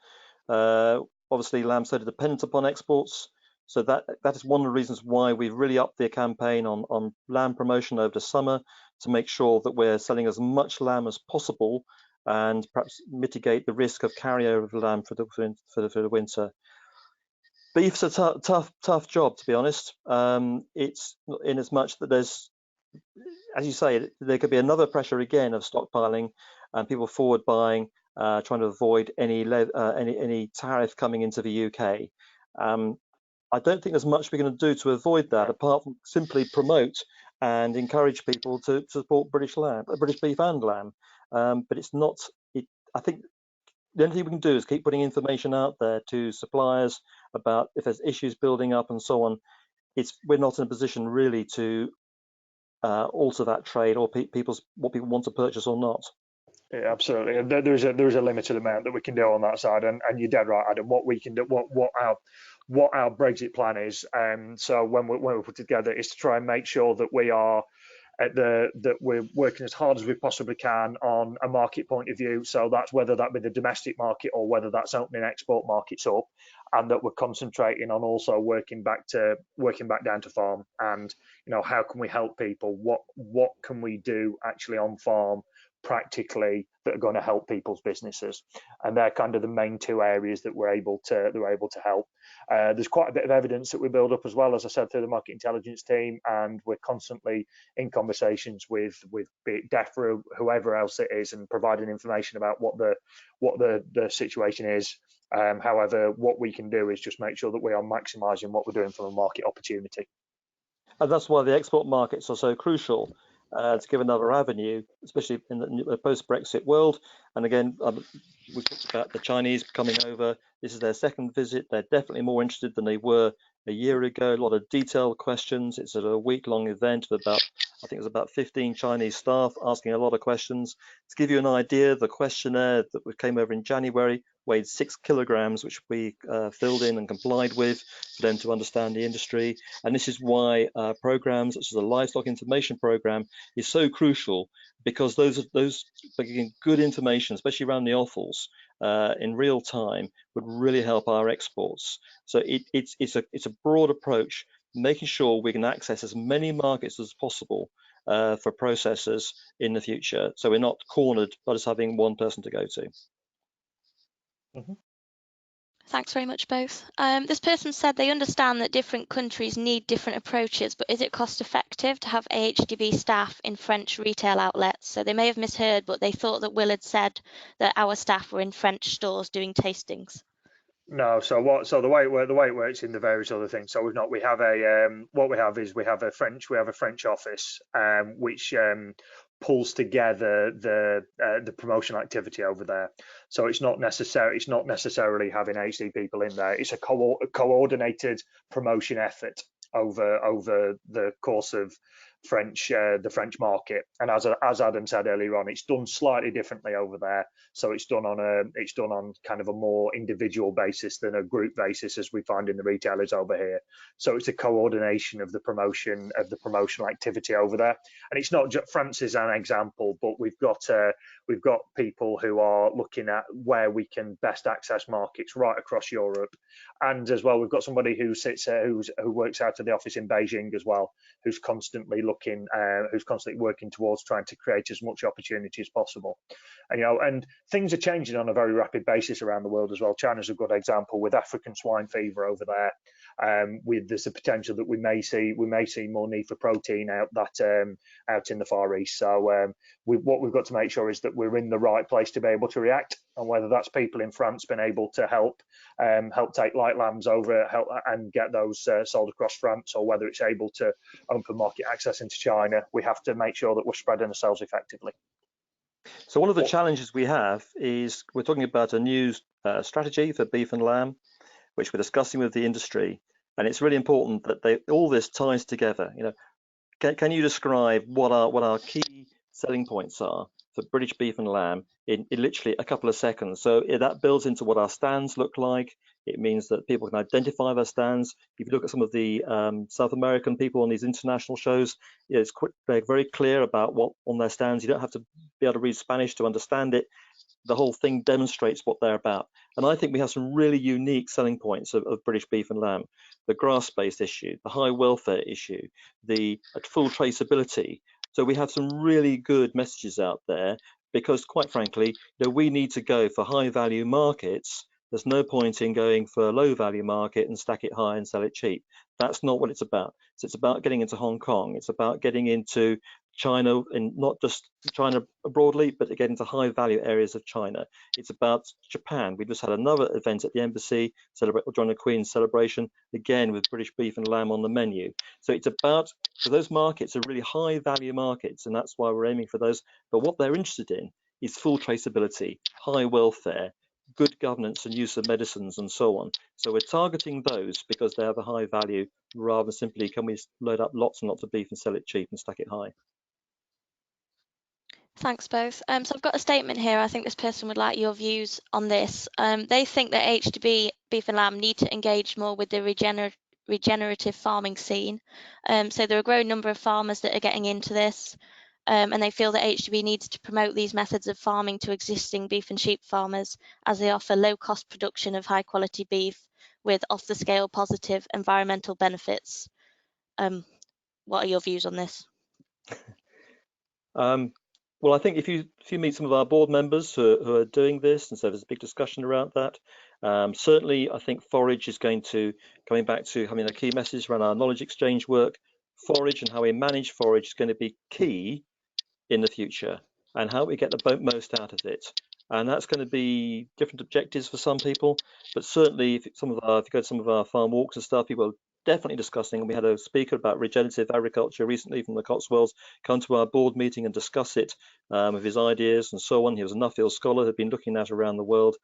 [SPEAKER 3] Obviously, lamb's so dependent upon exports. So that is one of the reasons why we've really upped the campaign on lamb promotion over the summer, to make sure that we're selling as much lamb as possible and perhaps mitigate the risk of carryover of lamb for the winter. Beef's a tough job, to be honest. It's in as much that there's, as you say, there could be another pressure again of stockpiling and people forward buying, trying to avoid any tariff coming into the UK. I don't think there's much we're going to do to avoid that, apart from simply promote and encourage people to support British beef and lamb. But it's not. I think the only thing we can do is keep putting information out there to suppliers about if there's issues building up and so on. We're not in a position really to alter that trade or what people want to purchase or not.
[SPEAKER 2] Yeah, absolutely. There's a limited amount that we can do on that side, and you're dead right, Adam. What we can do, what our Brexit plan is, so when we put it together, is to try and make sure that that we're working as hard as we possibly can on a market point of view. So that's whether that be the domestic market or whether that's opening export markets up, and that we're concentrating on also working back down to farm, and how can we help people? What can we do actually on farm practically that are going to help people's businesses? And they're kind of the main two areas that we're able to help. There's quite a bit of evidence that we build up as well, as I said, through the market intelligence team, and we're constantly in conversations with be it DEFRA, whoever else it is, and providing information about what the situation is. However, what we can do is just make sure that we are maximising what we're doing from a market opportunity.
[SPEAKER 3] And that's why the export markets are so crucial, to give another avenue, especially in the post-Brexit world. And again, we talked about the Chinese coming over. This is their second visit. They're definitely more interested than they were a year ago. A lot of detailed questions. It's a week-long event with I think it was about 15 Chinese staff asking a lot of questions. To give you an idea, the questionnaire that came over in January weighed 6 kilograms, which we filled in and complied with for them to understand the industry. And this is why programs such as the livestock information program is so crucial, because those good information, especially around the offals, in real time, would really help our exports. So it's a broad approach, making sure we can access as many markets as possible for processors in the future, so we're not cornered by just having one person to go to.
[SPEAKER 1] Thanks very much, both. This person said they understand that different countries need different approaches, but is it cost effective to have AHDB staff in French retail outlets? So they may have misheard, but they thought that Will had said that our staff were in French stores doing tastings.
[SPEAKER 2] No, so the way it works in the various other things. So we have a French office, which pulls together the promotional activity over there. So it's not necessarily having AHD people in there. It's a coordinated promotion effort over the course of the French market. And as Adam said earlier on, it's done slightly differently over there. So it's done on kind of a more individual basis than a group basis, as we find in the retailers over here. So it's a coordination of the promotional activity over there. And it's not just France is an example, but we've got people who are looking at where we can best access markets right across Europe. And as well, we've got somebody who works out of the office in Beijing as well, who's constantly working towards trying to create as much opportunity as possible. And things are changing on a very rapid basis around the world as well. China's a good example with African swine fever over there. There's a potential that we may see more need for protein out in the Far East. So what we've got to make sure is that we're in the right place to be able to react, and whether that's people in France being able to help take light lambs over and get those sold across France, or whether it's able to open market access into China, we have to make sure that we're spreading ourselves effectively.
[SPEAKER 3] So one of the challenges we have is we're talking about a new strategy for beef and lamb, which we're discussing with the industry, and it's really important that all this ties together. Can you describe what our key selling points are for British beef and lamb in literally a couple of seconds? So that builds into what our stands look like. It means that people can identify their stands. If you look at some of the South American people on these international shows, they're very clear about what on their stands. You don't have to be able to read Spanish to understand it. The whole thing demonstrates what they're about. And I think we have some really unique selling points of British beef and lamb. The grass-based issue, the high welfare issue, the full traceability. So we have some really good messages out there, because quite frankly, we need to go for high value markets. There's no point in going for a low value market and stack it high and sell it cheap. That's not what it's about. So it's about getting into Hong Kong. It's about getting into China, and not just China broadly, but to get into high value areas of China. It's about Japan. We just had another event at the embassy, John and Queen's celebration, again with British beef and lamb on the menu. So it's about, for those markets are really high value markets, and that's why we're aiming for those. But what they're interested in is full traceability, high welfare, good governance and use of medicines and so on. So we're targeting those because they have a high value, rather than simply can we load up lots and lots of beef and sell it cheap and stack it high.
[SPEAKER 1] Thanks both. So I've got a statement here. I think this person would like your views on this. They think that AHDB Beef and Lamb need to engage more with the regenerative farming scene. So there are a growing number of farmers that are getting into this, and they feel that AHDB needs to promote these methods of farming to existing beef and sheep farmers, as they offer low-cost production of high-quality beef with off-the-scale positive environmental benefits. What are your views on this?
[SPEAKER 3] Well, I think if you meet some of our board members who are doing this, and so there's a big discussion around that. Certainly, I think forage is coming back to having a key message around our knowledge exchange work. Forage and how we manage forage is going to be key in the future, and how we get the most out of it. And that's going to be different objectives for some people, but certainly if you go to some of our farm walks and stuff, people are definitely discussing, and we had a speaker about regenerative agriculture recently from the Cotswolds come to our board meeting and discuss it with his ideas and so on. He was a Nuffield scholar who'd been looking at around the world,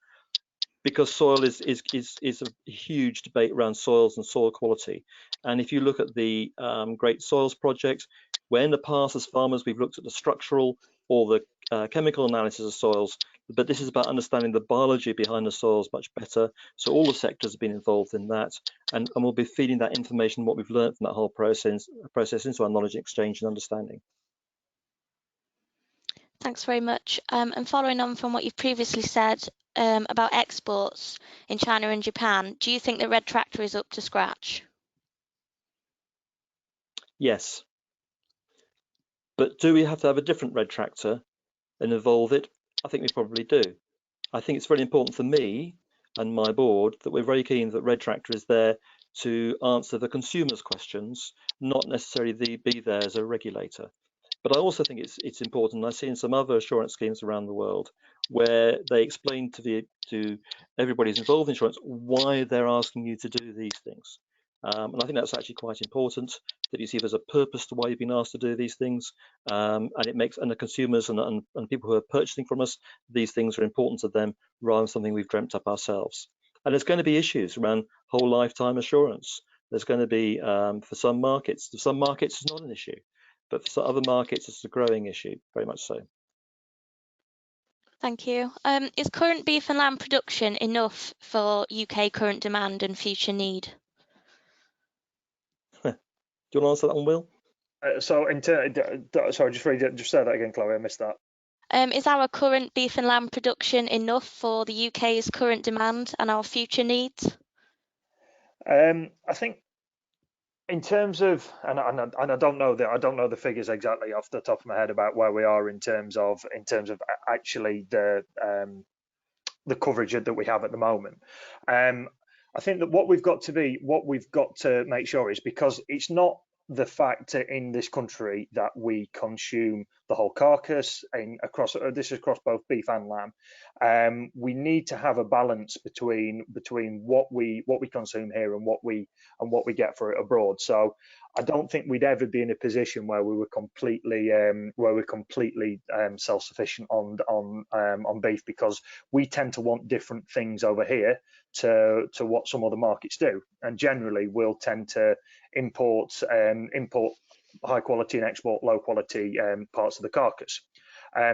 [SPEAKER 3] because soil is a huge debate around soils and soil quality. And if you look at the Great Soils Project, where in the past as farmers we've looked at the structural or the chemical analysis of soils, but this is about understanding the biology behind the soils much better. So all the sectors have been involved in that, and we'll be feeding that information, what we've learned from that whole process into our knowledge exchange and understanding.
[SPEAKER 1] Thanks very much. And following on from what you've previously said about exports in China and Japan, do you think the Red Tractor is up to scratch?
[SPEAKER 3] Yes. But do we have to have a different Red Tractor and evolve it? I think we probably do. I think it's very important for me and my board that we're very keen that Red Tractor is there to answer the consumers' questions, not necessarily be there as a regulator. But I also think it's important. I've seen some other assurance schemes around the world where they explain to everybody who's involved in insurance why they're asking you to do these things. And I think that's actually quite important, that you see there's a purpose to why you've been asked to do these things, and it makes, and the consumers and people who are purchasing from us, these things are important to them rather than something we've dreamt up ourselves. And there's going to be issues around whole lifetime assurance. There's going to be, for some markets it's not an issue, but for some other markets it's a growing issue, very much so.
[SPEAKER 1] Thank you. Is current beef and lamb production enough for UK current demand and future need?
[SPEAKER 3] Do you want to answer that one, Will?
[SPEAKER 2] Sorry, just say that again, Chloe. I missed that.
[SPEAKER 1] Is our current beef and lamb production enough for the UK's current demand and our future needs?
[SPEAKER 2] I think in terms of, and I don't know the figures exactly off the top of my head about where we are in terms of actually the coverage that we have at the moment. I think that what we've got to make sure is, because it's not the fact in this country that we consume the whole carcass across both beef and lamb. We need to have a balance between what we consume here and what we get for it abroad. So I don't think we'd ever be in a position where we were completely self-sufficient on beef, because we tend to want different things over here to what some other markets do, and generally we'll tend to import high quality and export low quality parts of the carcass.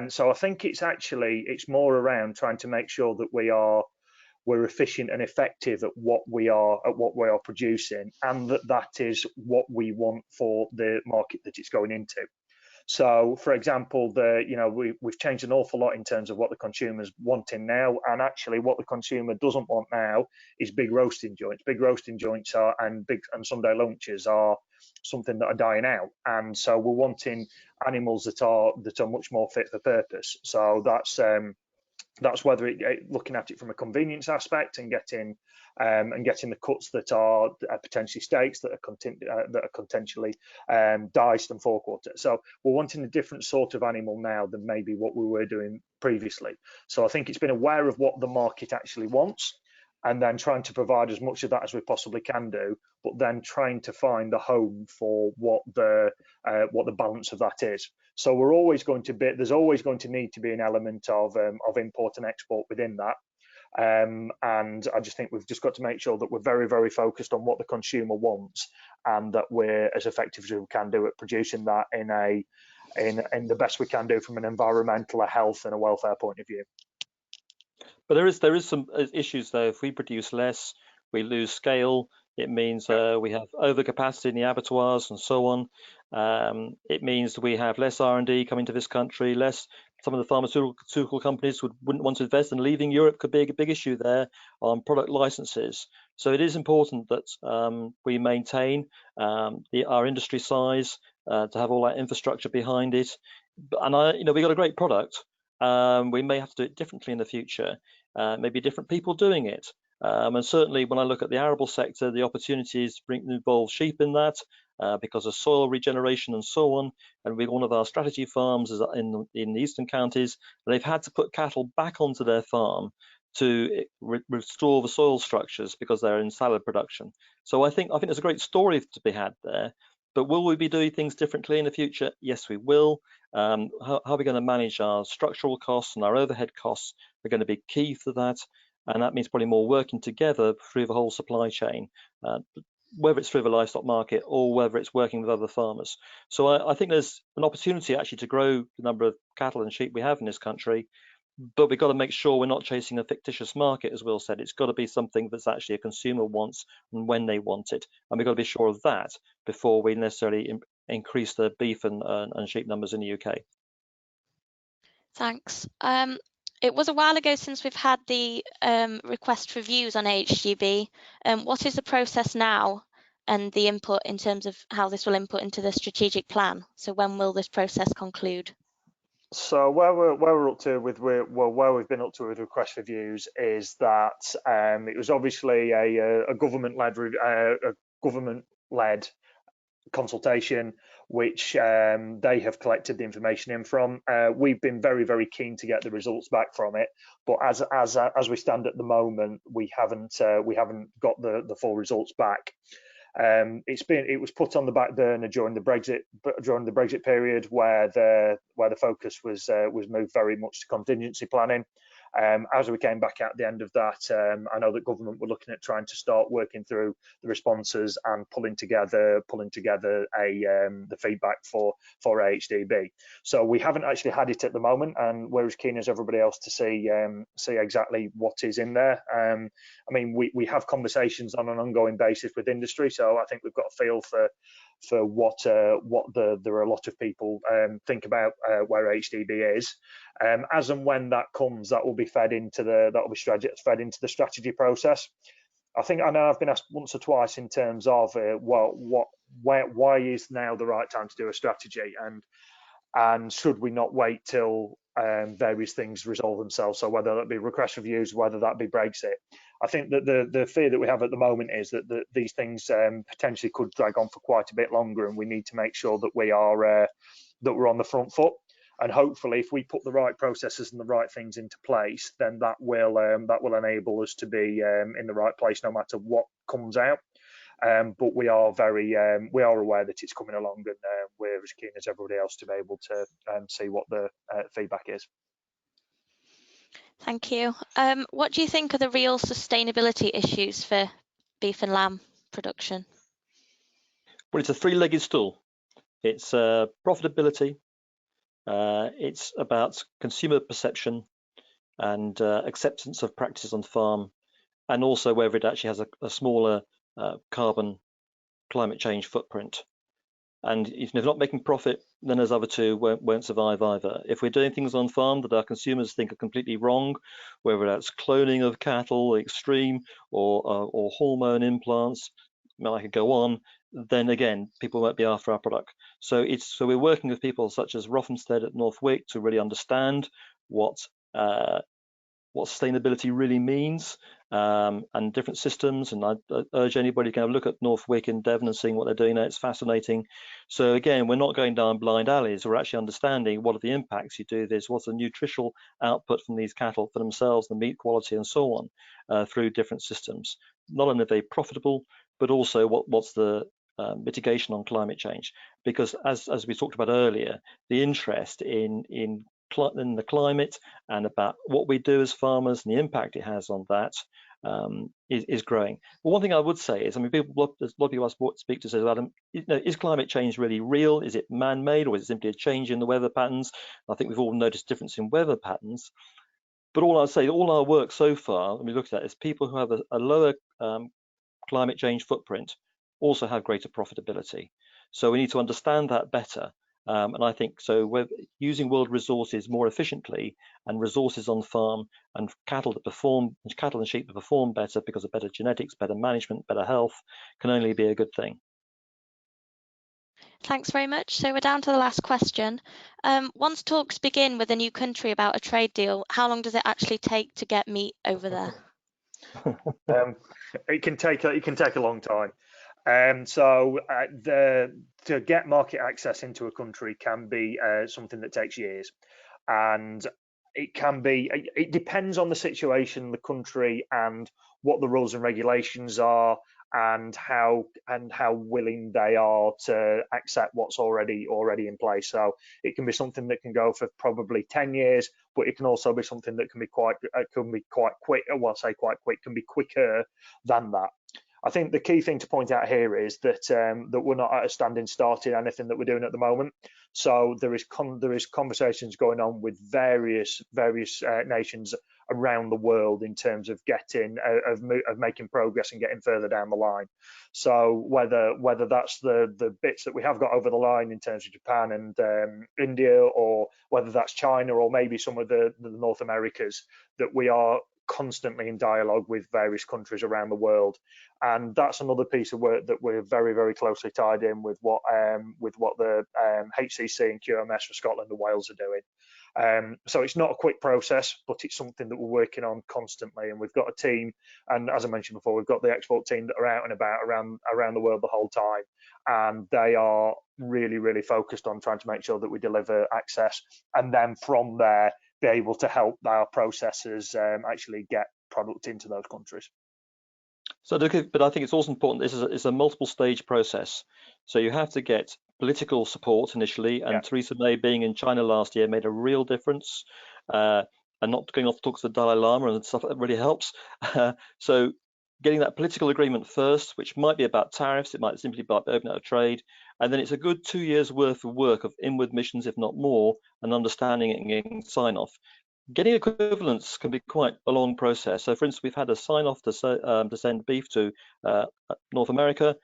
[SPEAKER 2] So I think it's more around trying to make sure that we're efficient and effective at what we are producing, and that is what we want for the market that it's going into. So, for example, we've changed an awful lot in terms of what the consumer's wanting now, and actually what the consumer doesn't want now is big roasting joints. Big roasting joints and Sunday lunches are something that are dying out, and so we're wanting animals that are much more fit for purpose. So that's whether looking at it from a convenience aspect and getting the cuts that are potentially steaks, that are potentially diced and forequarter. So we're wanting a different sort of animal now than maybe what we were doing previously. So I think it's been aware of what the market actually wants, and then trying to provide as much of that as we possibly can do, but then trying to find a home for what the balance of that is. So there's always going to need to be an element of import and export within that. And I just think we've just got to make sure that we're very, very focused on what the consumer wants, and that we're as effective as we can do at producing that in the best we can do from an environmental, a health, and a welfare point of view.
[SPEAKER 3] But there is some issues though. If we produce less, we lose scale. It means we have overcapacity in the abattoirs and so on. It means we have less R&D coming to this country, some of the pharmaceutical companies wouldn't want to invest, and leaving Europe could be a big issue there on product licenses. So it is important that we maintain our industry size, to have all that infrastructure behind it. And we got a great product. We may have to do it differently in the future, maybe different people doing it. And certainly when I look at the arable sector, the opportunities involve sheep in that, because of soil regeneration and so on. And one of our strategy farms is in the eastern counties, and they've had to put cattle back onto their farm to restore the soil structures because they're in salad production. So I think there's a great story to be had there. But will we be doing things differently in the future? Yes, we will. How are we going to manage our structural costs and our overhead costs are going to be key for that. And that means probably more working together through the whole supply chain, whether it's through the livestock market or whether it's working with other farmers. So I think there's an opportunity actually to grow the number of cattle and sheep we have in this country, but we've got to make sure we're not chasing a fictitious market, as Will said. It's got to be something that's actually a consumer wants and when they want it. And we've got to be sure of that before we necessarily increase the beef and sheep numbers in the UK.
[SPEAKER 1] Thanks. It was a while ago since we've had the request for views on AHDB. What is the process now and the input in terms of how this will input into the strategic plan? So when will this process conclude?
[SPEAKER 2] So where we're up to where we've been up to with request for views is that it was obviously a government-led consultation, which they have collected the information in from. We've been very, very keen to get the results back from it, but as we stand at the moment, we haven't got the full results back. It was put on the back burner during the Brexit period, where the focus was moved very much to contingency planning. As we came back at the end of that, I know that government were looking at trying to start working through the responses and pulling together the feedback for AHDB. So we haven't actually had it at the moment, and we're as keen as everybody else to see exactly what is in there. I mean, we have conversations on an ongoing basis with industry, so I think we've got a feel for what there are a lot of people think about where AHDB is. As and when that comes, that will be fed into the strategy process. I know I've been asked once or twice in terms of why is now the right time to do a strategy, and should we not wait till various things resolve themselves? So whether that be request reviews, whether that be Brexit. I think that the fear that we have at the moment is that these things potentially could drag on for quite a bit longer, and we need to make sure that we're on the front foot. And hopefully, if we put the right processes and the right things into place, then that will enable us to be in the right place no matter what comes out. But we are aware that it's coming along, and we're as keen as everybody else to be able to see what the feedback is.
[SPEAKER 1] Thank you. What do you think are the real sustainability issues for beef and lamb production?
[SPEAKER 3] Well, it's a three-legged stool. It's profitability, it's about consumer perception and acceptance of practices on farm, and also whether it actually has a smaller carbon climate change footprint. And if they're not making profit, then those other two won't survive either. If we're doing things on farm that our consumers think are completely wrong, whether that's cloning of cattle, extreme, or hormone implants, I could go on, then again, people won't be after our product. So we're working with people such as Rothamsted at North Wick to really understand what sustainability really means, and different systems. And I urge anybody to have a look at North Wick in Devon and seeing what they're doing there. It's fascinating. So again, we're not going down blind alleys. We're actually understanding what are the impacts you do this, what's the nutritional output from these cattle for themselves, the meat quality and so on, through different systems. Not only are they profitable, but also what's the mitigation on climate change. Because as we talked about earlier, the interest in the climate and about what we do as farmers and the impact it has on that is growing. But one thing I would say is, I mean, a lot of people I speak to say, Adam, is climate change really real? Is it man-made, or is it simply a change in the weather patterns? I think we've all noticed difference in weather patterns. But all I'd say, all our work so far, when we look at that, is people who have a lower climate change footprint also have greater profitability. So we need to understand that better. And I think so we're using world resources more efficiently, and resources on farm and cattle and sheep that perform better because of better genetics, better management, better health, can only be a good thing.
[SPEAKER 1] Thanks very much. So we're down to the last question. Once talks begin with a new country about a trade deal, how long does it actually take to get meat over there?
[SPEAKER 2] It can take a long time. To get market access into a country can be something that takes years, and it depends on the situation, the country, and what the rules and regulations are, and how willing they are to accept what's already in place. So it can be something that can go for probably 10 years, but it can also be something that can be quite quick. Well, I say quite quick, can be quicker than that. I think the key thing to point out here is that that we're not at a standing start in anything that we're doing at the moment. So there is conversations going on with various nations around the world in terms of making progress and getting further down the line. So whether that's the bits that we have got over the line in terms of Japan and India, or whether that's China, or maybe some of the North Americas, that we are constantly in dialogue with various countries around the world. And that's another piece of work that we're very, very closely tied in with what the HCC and QMS for Scotland and Wales are doing. So it's not a quick process, but it's something that we're working on constantly. And we've got a team, and as I mentioned before, we've got the export team that are out and about around the world the whole time, and they are really, really focused on trying to make sure that we deliver access, and then from there be able to help our processors actually get product into those countries.
[SPEAKER 3] So, but I think it's also important. It's a multiple stage process. So you have to get political support initially, and Theresa May being in China last year made a real difference. And not going off to talk to the Dalai Lama and stuff, that really helps. So getting that political agreement first, which might be about tariffs, it might simply be about opening up trade, and then it's a good 2 years worth of work of inward missions, if not more, and understanding it and getting sign off. Getting equivalents can be quite a long process. So, for instance, we've had a sign-off to send beef to North America,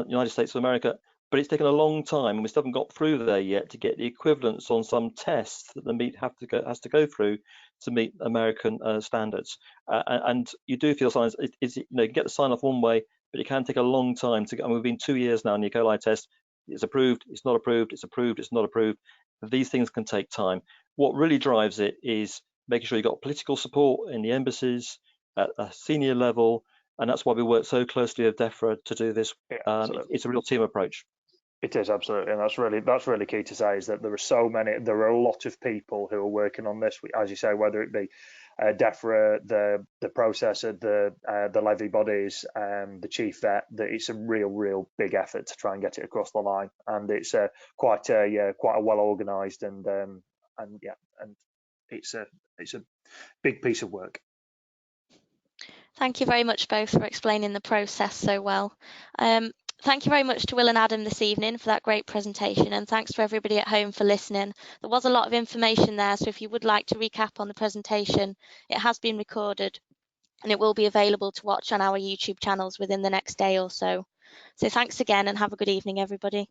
[SPEAKER 3] United States of America, but it's taken a long time, and we still haven't got through there yet to get the equivalents on some tests that the meat has to go through to meet American standards. And you do feel signs. You get the sign-off one way, but it can take a long time to get. I mean, we've been 2 years now in the E. coli test. It's approved. It's not approved. It's approved. It's not approved. These things can take time. What really drives it is making sure you've got political support in the embassies at a senior level, and that's why we work so closely with DEFRA to do this. It's a real team approach.
[SPEAKER 2] It is, absolutely, and that's really key to say, is that there are a lot of people who are working on this, as you say, whether it be DEFRA, the processor, the levy bodies, the chief vet. That it's a real big effort to try and get it across the line, and it's quite a well organised and it's a big piece of work.
[SPEAKER 1] Thank you very much both for explaining the process so well. Thank you very much to Will and Adam this evening for that great presentation, and thanks to everybody at home for listening. There was a lot of information there, so if you would like to recap on the presentation, it has been recorded and it will be available to watch on our YouTube channels within the next day or so. So thanks again and have a good evening, everybody.